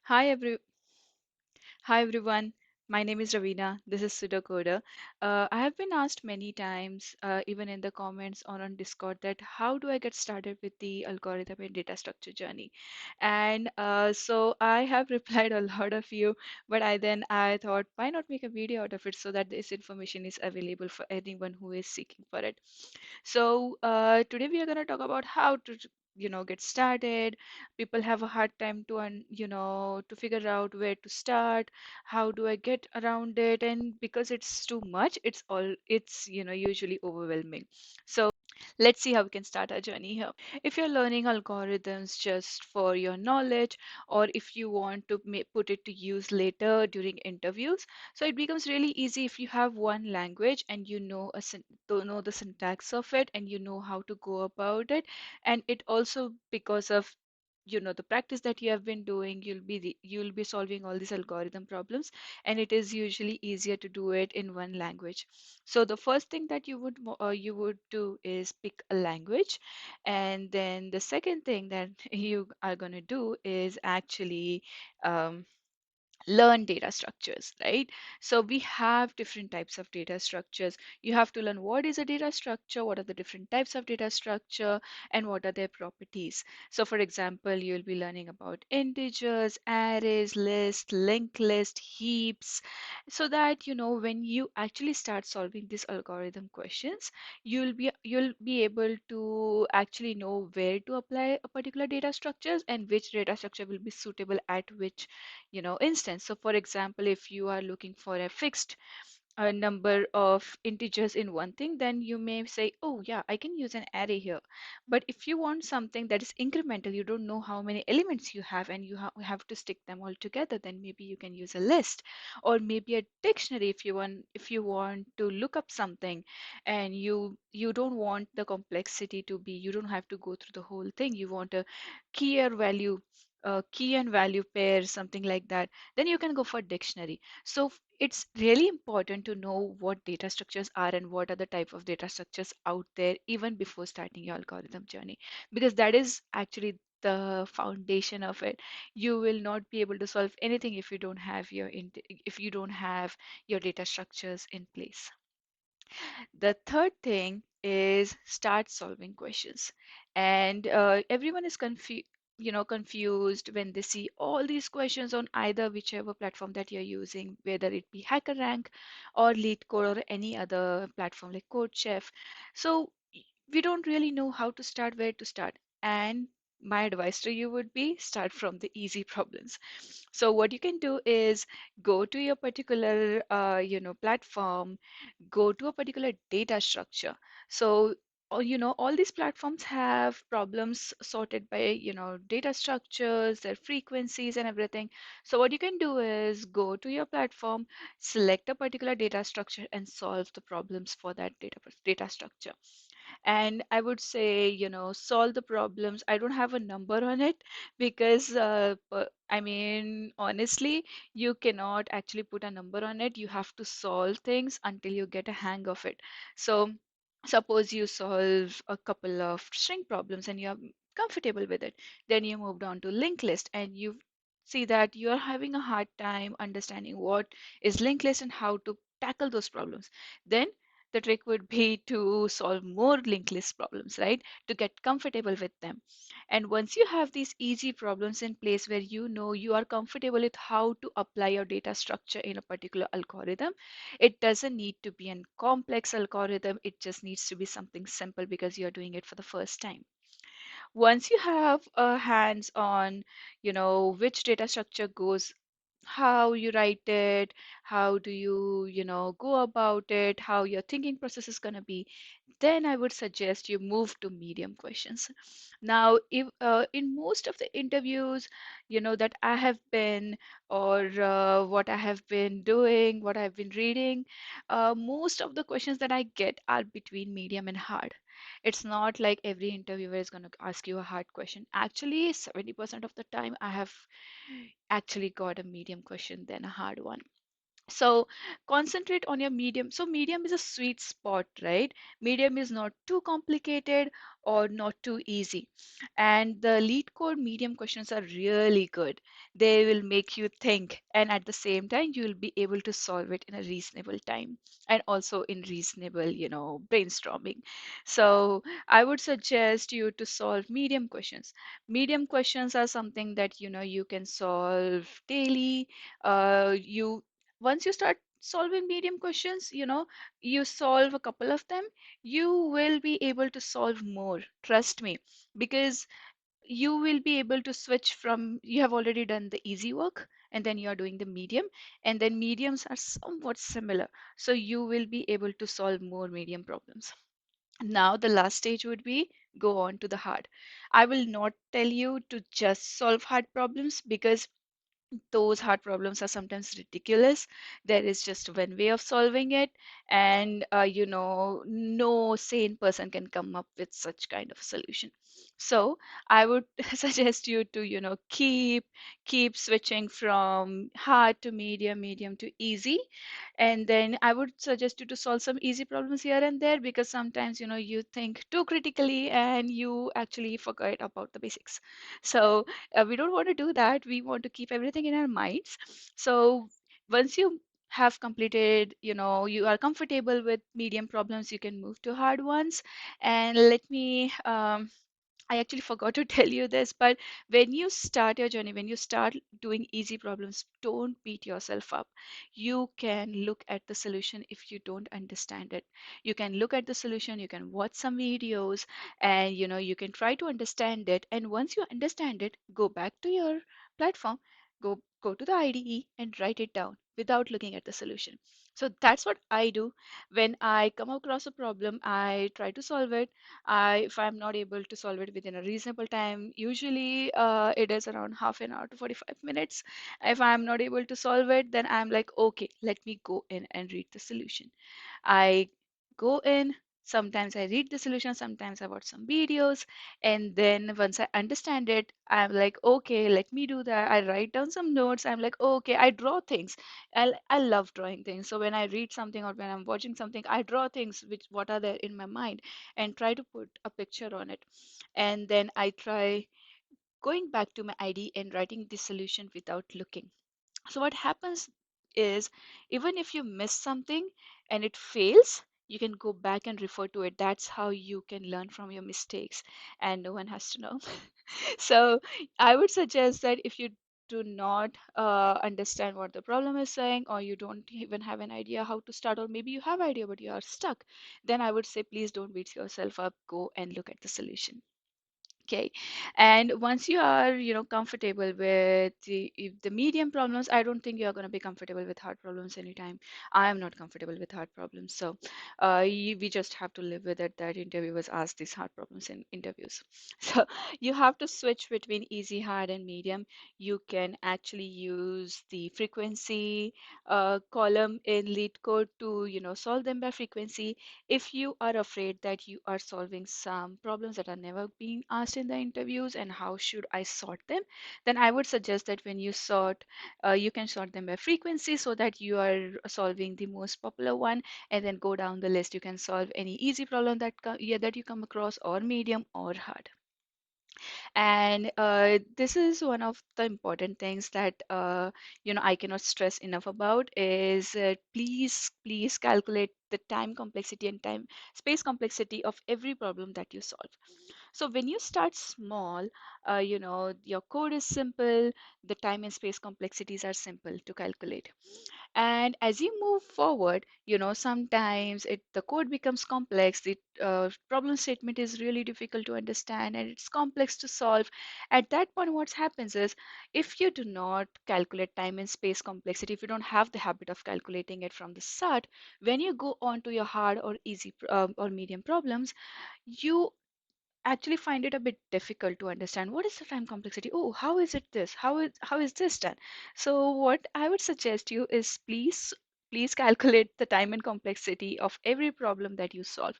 Hi every Hi everyone. My name is Ravina. This is Pseudocoder. I have been asked many times, even in the comments or on Discord, that how do I get started with the algorithm and data structure journey? And so I have replied a lot of you, but I thought, why not make a video out of it so that this information is available for anyone who is seeking for it. So today we are going to talk about how to get started. People have a hard time to to figure out where to start. How do I get around it? And because it's too much, it's usually overwhelming. So let's see how we can start our journey here. If you're learning algorithms just for your knowledge, or if you want to put it to use later during interviews, so it becomes really easy if you have one language and you know to know the syntax of it and you know how to go about it. And it also because of the practice that you have been doing, you'll be solving all these algorithm problems, and it is usually easier to do it in one language. So the first thing that you would do is pick a language, and then the second thing that you are going to do is actually um, learn data structures, right? So we have different types of data structures. You have to learn what is a data structure, what are the different types of data structure, and what are their properties. So for example, you'll be learning about integers, arrays, list, linked list, heaps, so that when you actually start solving these algorithm questions, you'll be able to actually know where to apply a particular data structures and which data structure will be suitable at which instance. So for example, if you are looking for a fixed number of integers in one thing, then you may say, oh yeah, I can use an array here. But if you want something that is incremental, you don't know how many elements you have and you have to stick them all together, then maybe you can use a list, or maybe a dictionary if you want to look up something, and you don't want the complexity to be, you don't have to go through the whole thing, you want a key or value key and value pair, something like that, then you can go for dictionary. So it's really important to know what data structures are and what are the type of data structures out there even before starting your algorithm journey, because that is actually the foundation of it. You will not be able to solve anything if you don't have if you don't have your data structures in place. The third thing is start solving questions. And everyone is confused when they see all these questions on either whichever platform that you're using, whether it be HackerRank or LeetCode or any other platform like CodeChef. So we don't really know how to start, where to start. And my advice to you would be start from the easy problems. So what you can do is go to your particular platform, go to a particular data structure. So all these platforms have problems sorted by data structures, their frequencies and everything. So what you can do is go to your platform, select a particular data structure and solve the problems for that data structure. And I would say, solve the problems. I don't have a number on it because I mean, honestly, you cannot actually put a number on it. You have to solve things until you get a hang of it. So suppose you solve a couple of string problems and you're comfortable with it, then you moved on to linked list and you see that you're having a hard time understanding what is linked list and how to tackle those problems. Then the trick would be to solve more linked list problems, right? To get comfortable with them. And once you have these easy problems in place where you are comfortable with how to apply your data structure in a particular algorithm, it doesn't need to be a complex algorithm. It just needs to be something simple because you're doing it for the first time. Once you have a hands on, which data structure goes, how you write it, how do you, go about it, how your thinking process is going to be, then I would suggest you move to medium questions. Now, if in most of the interviews, that I have been, or what I have been doing, what I've been reading, most of the questions that I get are between medium and hard. It's not like every interviewer is going to ask you a hard question. Actually, 70% of the time, I have actually got a medium question than a hard one. So concentrate on your medium. So medium is a sweet spot, right? Medium is not too complicated or not too easy. And the lead code medium questions are really good. They will make you think, and at the same time you will be able to solve it in a reasonable time, and also in reasonable, brainstorming. So I would suggest you to solve medium questions. Medium questions are something that you can solve daily. You Once you start solving medium questions, you solve a couple of them, you will be able to solve more, trust me, because you will be able to switch from, you have already done the easy work and then you are doing the medium, and then mediums are somewhat similar, so you will be able to solve more medium problems. Now the last stage would be go on to the hard. I will not tell you to just solve hard problems, because those hard problems are sometimes ridiculous. There is just one way of solving it, and no sane person can come up with such kind of solution. So I would suggest you to, keep switching from hard to medium, medium to easy, and then I would suggest you to solve some easy problems here and there, because sometimes you think too critically and you actually forget about the basics. So we don't want to do that. We want to keep everything in our minds. So once you have completed, you are comfortable with medium problems, you can move to hard ones. And let me I actually forgot to tell you this, but when you start your journey, when you start doing easy problems, don't beat yourself up. You can look at the solution if you don't understand it. You can look at the solution, you can watch some videos, and you can try to understand it. And once you understand it, go back to your platform, go to the IDE and write it down without looking at the solution. So that's what I do. When I come across a problem, I try to solve it. If I'm not able to solve it within a reasonable time, usually it is around half an hour to 45 minutes. If I'm not able to solve it, then I'm like, okay, let me go in and read the solution. I go in, sometimes I read the solution, sometimes I watch some videos, and then once I understand it, I'm like, okay, let me do that. I write down some notes. I'm like, okay, I draw things. I love drawing things. So when I read something or when I'm watching something, I draw things which what are there in my mind and try to put a picture on it. And then I try going back to my ID and writing the solution without looking. So what happens is, even if you miss something and it fails, you can go back and refer to it. That's how you can learn from your mistakes, and no one has to know. So I would suggest that if you do not understand what the problem is saying, or you don't even have an idea how to start, or maybe you have idea but you are stuck, then I would say please don't beat yourself up. Go and look at the solution. Okay, and once you are, comfortable with the medium problems, I don't think you are going to be comfortable with hard problems anytime. I am not comfortable with hard problems, so we just have to live with it that interviewers ask these hard problems in interviews. So you have to switch between easy, hard, and medium. You can actually use the frequency column in lead code to, solve them by frequency. If you are afraid that you are solving some problems that are never being asked in the interviews and how should I sort them, then I would suggest that when you sort, you can sort them by frequency so that you are solving the most popular one, and then go down the list. You can solve any easy problem yeah, that you come across, or medium or hard. And this is one of the important things that I cannot stress enough about is please calculate the time complexity and time space complexity of every problem that you solve. So when you start small, your code is simple, the time and space complexities are simple to calculate. And as you move forward, sometimes the code becomes complex. The problem statement is really difficult to understand and it's complex to solve. At that point, what happens is, if you do not calculate time and space complexity, if you don't have the habit of calculating it from the start, when you go on to your hard or easy or medium problems, you actually find it a bit difficult to understand what is the time complexity. Oh, how is it this? How is this done? So what I would suggest you is please calculate the time and complexity of every problem that you solve.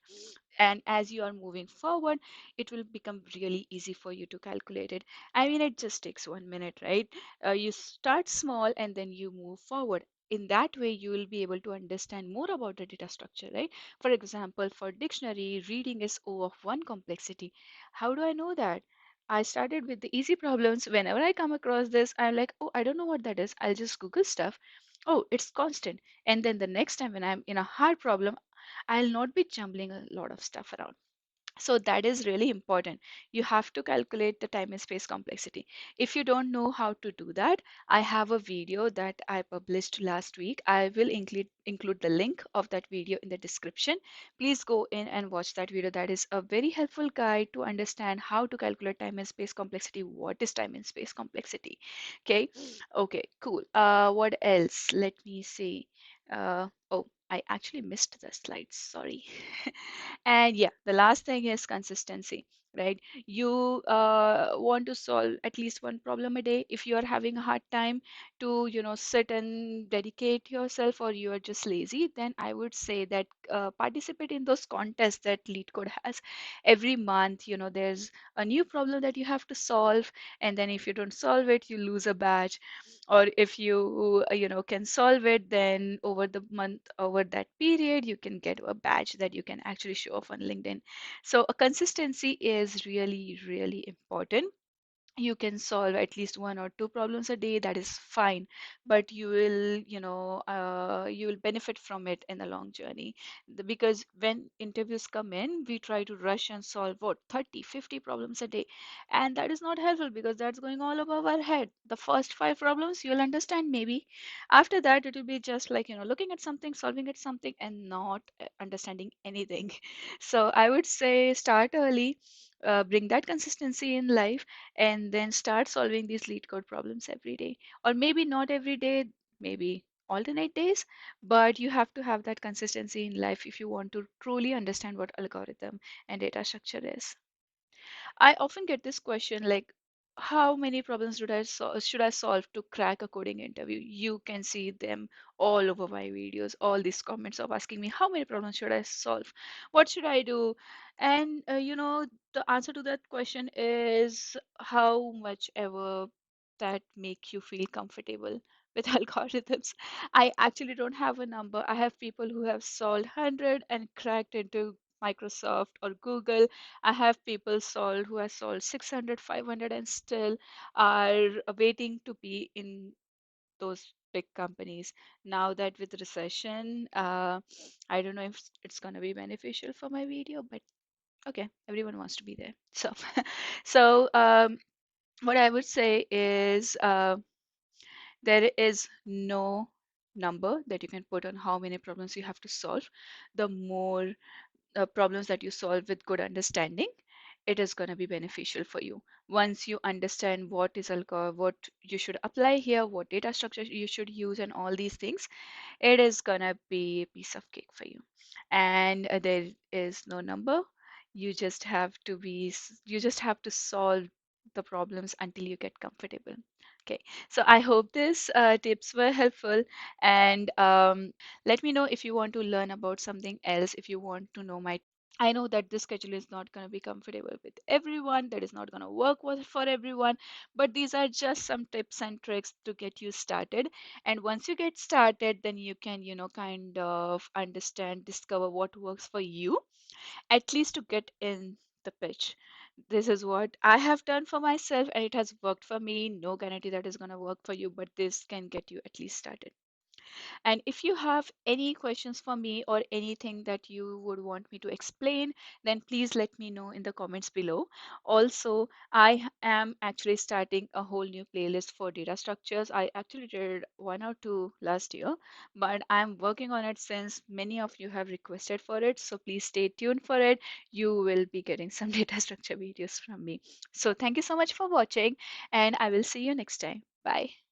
And as you are moving forward, it will become really easy for you to calculate it. I mean, it just takes 1 minute, right? You start small and then you move forward. in that way you will be able to understand more about the data structure, right? For example, for dictionary, reading is O of one complexity. How do I know that? I started with the easy problems. Whenever I come across this, I'm like, oh, I don't know what that is. I'll just Google stuff. Oh, it's constant. And then the next time when I'm in a hard problem, I'll not be jumbling a lot of stuff around. So that is really important. You have to calculate the time and space complexity. If you don't know how to do that, I have a video that I published last week. I will include the link of that video in the description. Please go in and watch that video. That is a very helpful guide to understand how to calculate time and space complexity. What is time and space complexity? Okay. Okay, cool. What else? Let me see. Oh, I actually missed the slides. Sorry. And yeah, the last thing is consistency, right? You want to solve at least one problem a day. If you are having a hard time to, sit and dedicate yourself, or you are just lazy, then I would say that participate in those contests that LeetCode has. Every month, there's a new problem that you have to solve, and then if you don't solve it, you lose a badge. Or if you can solve it, then over the month, over that period, you can get a badge that you can actually show off on LinkedIn. So a consistency is really, really important. You can solve at least one or two problems a day, that is fine, but you will benefit from it in the long journey. Because when interviews come in, we try to rush and solve what, 30, 50 problems a day, and that is not helpful because that's going all above our head. The first five problems you'll understand maybe. After that, it will be just like looking at something, solving at something, and not understanding anything. So I would say start early, bring that consistency in life, and then start solving these lead code problems every day. Or maybe not every day, maybe alternate days, but you have to have that consistency in life if you want to truly understand what algorithm and data structure is. I often get this question like, how many problems should I solve to crack a coding interview? You can see them all over my videos, all these comments of asking me, how many problems should I solve? What should I do? And, the answer to that question is how much ever that make you feel comfortable with algorithms. I actually don't have a number. I have people who have solved 100 and cracked into Microsoft or Google. I have people solved who have solved 600, 500, and still are waiting to be in those big companies. Now that with recession, I don't know if it's going to be beneficial for my video, but okay, everyone wants to be there. So, so what I would say is there is no number that you can put on how many problems you have to solve. The more problems that you solve with good understanding, it is going to be beneficial for you. Once you understand what is algo, what you should apply here, what data structure you should use, and all these things, it is going to be a piece of cake for you. And there is no number. You just have to solve the problems until you get comfortable. Okay, so I hope this tips were helpful, and let me know if you want to learn about something else, if you want to know my. I know that this schedule is not going to be comfortable with everyone, that is not going to work for everyone, but these are just some tips and tricks to get you started. And once you get started, then you can, kind of understand, discover what works for you, at least to get in the pitch. This is what I have done for myself, and it has worked for me. No guarantee that is going to work for you, but this can get you at least started. And if you have any questions for me or anything that you would want me to explain, then please let me know in the comments below. Also, I am actually starting a whole new playlist for data structures. I actually did one or two last year, but I'm working on it since many of you have requested for it. So please stay tuned for it. You will be getting some data structure videos from me. So thank you so much for watching, and I will see you next time. Bye.